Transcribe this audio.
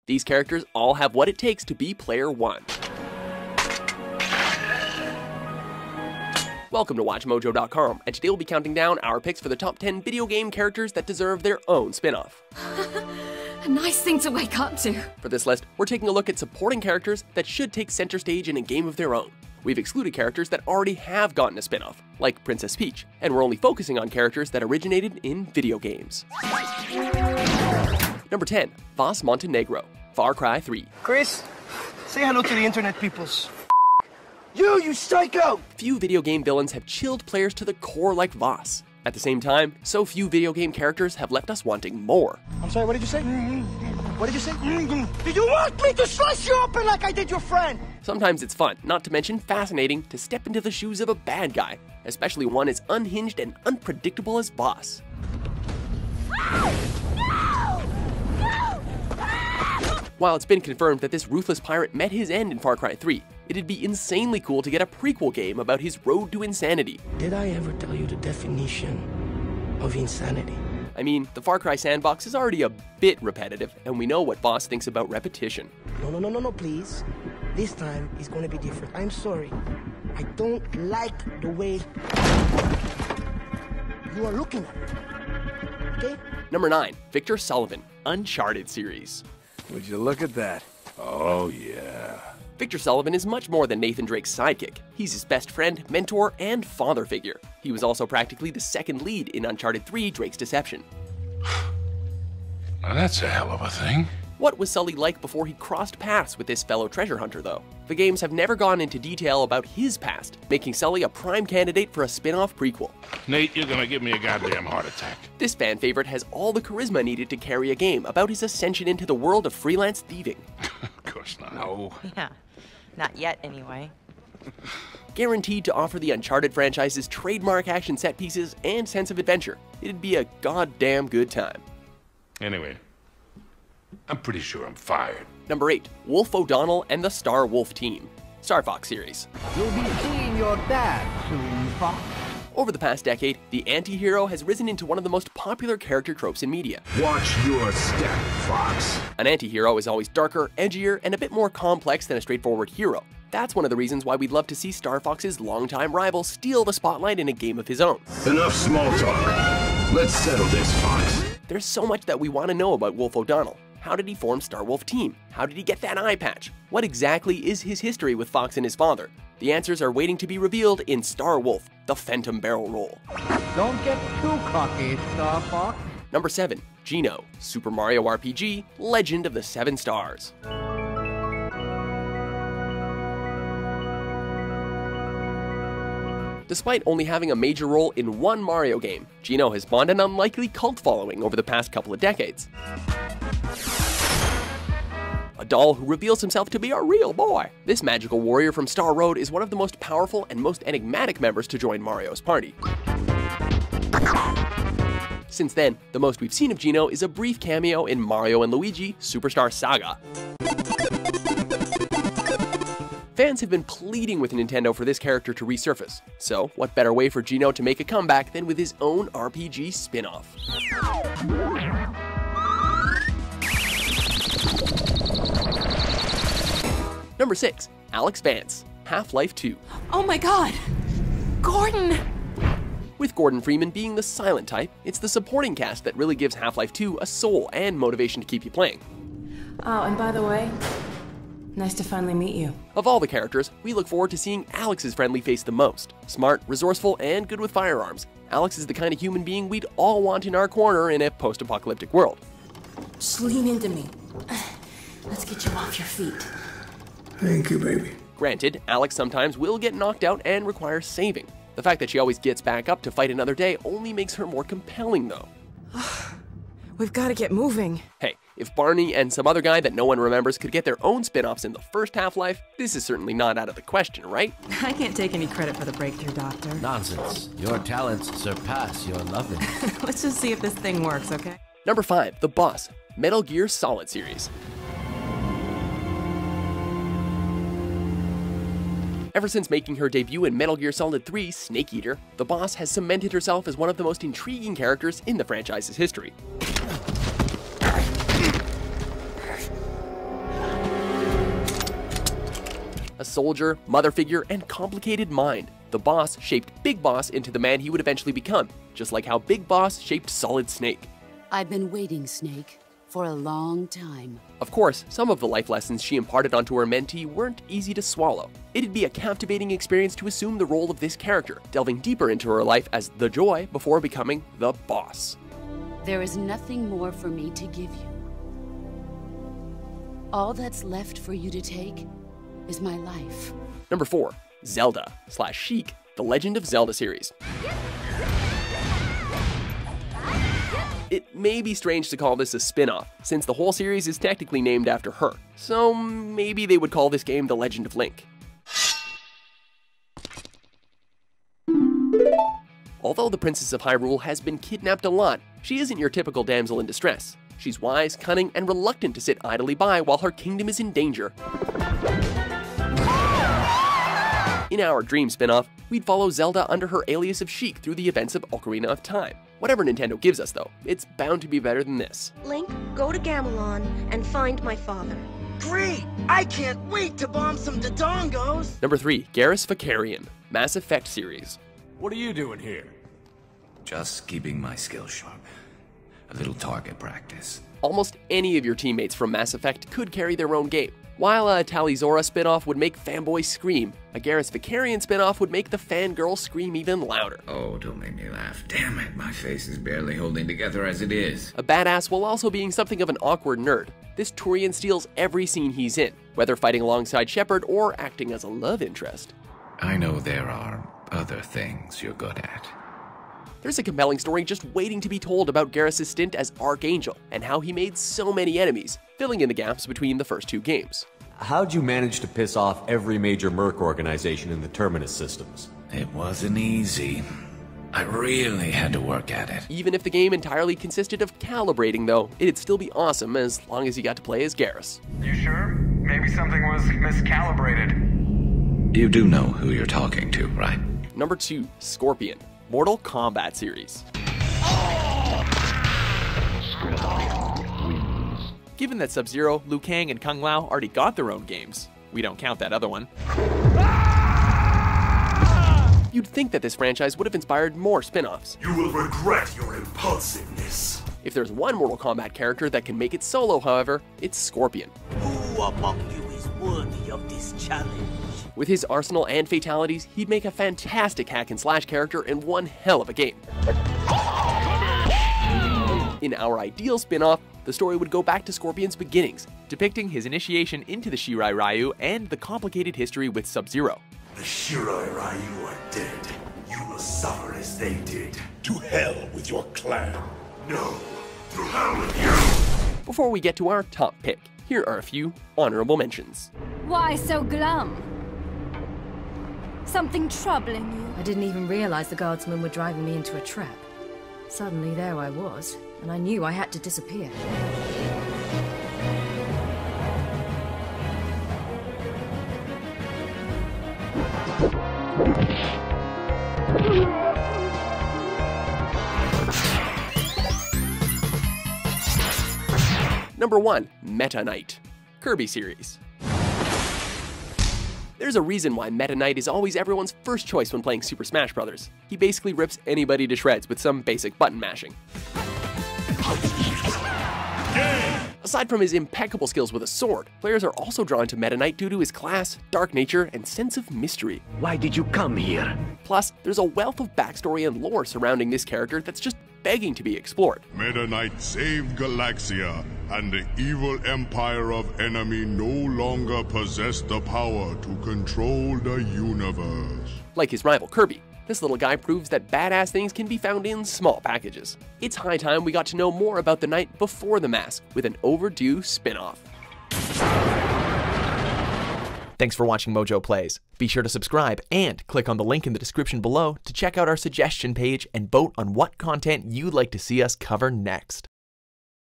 These characters all have what it takes to be player one. Welcome to WatchMojo.com, and today we'll be counting down our picks for the top 10 video game characters that deserve their own spin-off. A nice thing to wake up to. For this list, we're taking a look at supporting characters that should take center stage in a game of their own. We've excluded characters that already have gotten a spin-off, like Princess Peach, and we're only focusing on characters that originated in video games. Number 10, Voss Montenegro, Far Cry 3. Chris, say hello to the internet peoples. You psycho! Few video game villains have chilled players to the core like Voss. At the same time, so few video game characters have left us wanting more. I'm sorry, what did you say? What did you say? Do you want me to slice you open like I did your friend? Sometimes it's fun, not to mention fascinating, to step into the shoes of a bad guy, especially one as unhinged and unpredictable as Voss. While it's been confirmed that this ruthless pirate met his end in Far Cry 3, it'd be insanely cool to get a prequel game about his road to insanity. Did I ever tell you the definition of insanity? I mean, the Far Cry sandbox is already a bit repetitive, and we know what Voss thinks about repetition. No, please. This time is going to be different. I'm sorry. I don't like the way you are looking at me. Okay? Number 9, Victor Sullivan, Uncharted series. Would you look at that? Oh, yeah. Victor Sullivan is much more than Nathan Drake's sidekick. He's his best friend, mentor, and father figure. He was also practically the second lead in Uncharted 3: Drake's Deception. Now that's a hell of a thing. What was Sully like before he crossed paths with this fellow treasure hunter, though? The games have never gone into detail about his past, making Sully a prime candidate for a spin-off prequel. Nate, you're gonna give me a goddamn heart attack. This fan favorite has all the charisma needed to carry a game about his ascension into the world of freelance thieving. Of course not. No. Yeah, not yet anyway. Guaranteed to offer the Uncharted franchise's trademark action set pieces and sense of adventure, it'd be a goddamn good time. Anyway, I'm pretty sure I'm fired. Number 8, Wolf O'Donnell and the Star Wolf Team, Star Fox series. You'll be seeing your dad soon, Fox. Over the past decade, the anti-hero has risen into one of the most popular character tropes in media. Watch your step, Fox. An anti-hero is always darker, edgier, and a bit more complex than a straightforward hero. That's one of the reasons why we'd love to see Star Fox's longtime rival steal the spotlight in a game of his own. Enough small talk. Let's settle this, Fox. There's so much that we want to know about Wolf O'Donnell. How did he form Star Wolf Team? How did he get that eye patch? What exactly is his history with Fox and his father? The answers are waiting to be revealed in Star Wolf, the Phantom Barrel Roll. Don't get too cocky, Star Fox. Number 7, Gino, Super Mario RPG, Legend of the Seven Stars. Despite only having a major role in one Mario game, Gino has spawned an unlikely cult following over the past couple of decades. A doll who reveals himself to be a real boy. This magical warrior from Star Road is one of the most powerful and most enigmatic members to join Mario's party. Since then, the most we've seen of Gino is a brief cameo in Mario & Luigi Superstar Saga. Fans have been pleading with Nintendo for this character to resurface, so what better way for Gino to make a comeback than with his own RPG spin-off? Number 6, Alex Vance, Half-Life 2. Oh my god! Gordon! With Gordon Freeman being the silent type, it's the supporting cast that really gives Half-Life 2 a soul and motivation to keep you playing. Oh, and by the way, nice to finally meet you. Of all the characters, we look forward to seeing Alex's friendly face the most. Smart, resourceful, and good with firearms, Alex is the kind of human being we'd all want in our corner in a post-apocalyptic world. Just lean into me. Let's get you off your feet. Thank you, baby. Granted, Alex sometimes will get knocked out and require saving. The fact that she always gets back up to fight another day only makes her more compelling, though. We've got to get moving. Hey, if Barney and some other guy that no one remembers could get their own spin-offs in the first Half-Life, this is certainly not out of the question, right? I can't take any credit for the breakthrough, Doctor. Nonsense. Your talents surpass your loving. Let's just see if this thing works, okay? Number 5, The Boss, Metal Gear Solid series. Ever since making her debut in Metal Gear Solid 3: Snake Eater, the Boss has cemented herself as one of the most intriguing characters in the franchise's history. A soldier, mother figure, and complicated mind. The boss shaped Big Boss into the man he would eventually become, just like how Big Boss shaped Solid Snake. I've been waiting, Snake, for a long time. Of course, some of the life lessons she imparted onto her mentee weren't easy to swallow. It'd be a captivating experience to assume the role of this character, delving deeper into her life as the Joy before becoming the Boss. There is nothing more for me to give you. All that's left for you to take is my life. Number 4. Zelda / Sheik, The Legend of Zelda series. It may be strange to call this a spin-off, since the whole series is technically named after her, so maybe they would call this game The Legend of Link. Although the Princess of Hyrule has been kidnapped a lot, she isn't your typical damsel in distress. She's wise, cunning, and reluctant to sit idly by while her kingdom is in danger. In our Dream spin-off, we'd follow Zelda under her alias of Sheik through the events of Ocarina of Time. Whatever Nintendo gives us though, it's bound to be better than this. Link, go to Gamelon and find my father. Great! I can't wait to bomb some Dodongos! Number 3. Garrus Vakarian, Mass Effect series. What are you doing here? Just keeping my skills sharp. A little target practice. Almost any of your teammates from Mass Effect could carry their own game. While a Talizora spin-off would make fanboys scream, a Garrus Vakarian spin-off would make the fangirl scream even louder. Oh, don't make me laugh. Damn it, my face is barely holding together as it is. A badass while also being something of an awkward nerd, this Turian steals every scene he's in, whether fighting alongside Shepard or acting as a love interest. I know there are other things you're good at. There's a compelling story just waiting to be told about Garrus' stint as Archangel, and how he made so many enemies, filling in the gaps between the first 2 games. How'd you manage to piss off every major merc organization in the Terminus systems? It wasn't easy. I really had to work at it. Even if the game entirely consisted of calibrating though, it'd still be awesome as long as you got to play as Garrus. You sure? Maybe something was miscalibrated. You do know who you're talking to, right? Number 2. Scorpion, Mortal Kombat series. Given that Sub-Zero, Liu Kang, and Kung Lao already got their own games, we don't count that other one, you'd think that this franchise would have inspired more spin-offs. You will regret your impulsiveness. If there's one Mortal Kombat character that can make it solo, however, it's Scorpion. Who among you is worthy of this challenge? With his arsenal and fatalities, he'd make a fantastic hack-and-slash character and one hell of a game. In our ideal spin-off, the story would go back to Scorpion's beginnings, depicting his initiation into the Shirai Ryu and the complicated history with Sub-Zero. The Shirai Ryu are dead. You will suffer as they did. To hell with your clan. No, to hell with you! Before we get to our top pick, here are a few honorable mentions. Why so glum? Something troubling you? I didn't even realize the guardsmen were driving me into a trap. Suddenly there I was, and I knew I had to disappear. Number 1. Meta Knight, Kirby series. There's a reason why Meta Knight is always everyone's first choice when playing Super Smash Bros. He basically rips anybody to shreds with some basic button mashing. Aside from his impeccable skills with a sword, players are also drawn to Meta Knight due to his class, dark nature, and sense of mystery. Why did you come here? Plus, there's a wealth of backstory and lore surrounding this character that's just begging to be explored. Meta Knight saved Galaxia, and the evil empire of enemy no longer possessed the power to control the universe. Like his rival Kirby, this little guy proves that badass things can be found in small packages. It's high time we got to know more about the Knight before the mask, with an overdue spin-off. Thanks for watching Mojo Plays. Be sure to subscribe and click on the link in the description below to check out our suggestion page and vote on what content you'd like to see us cover next.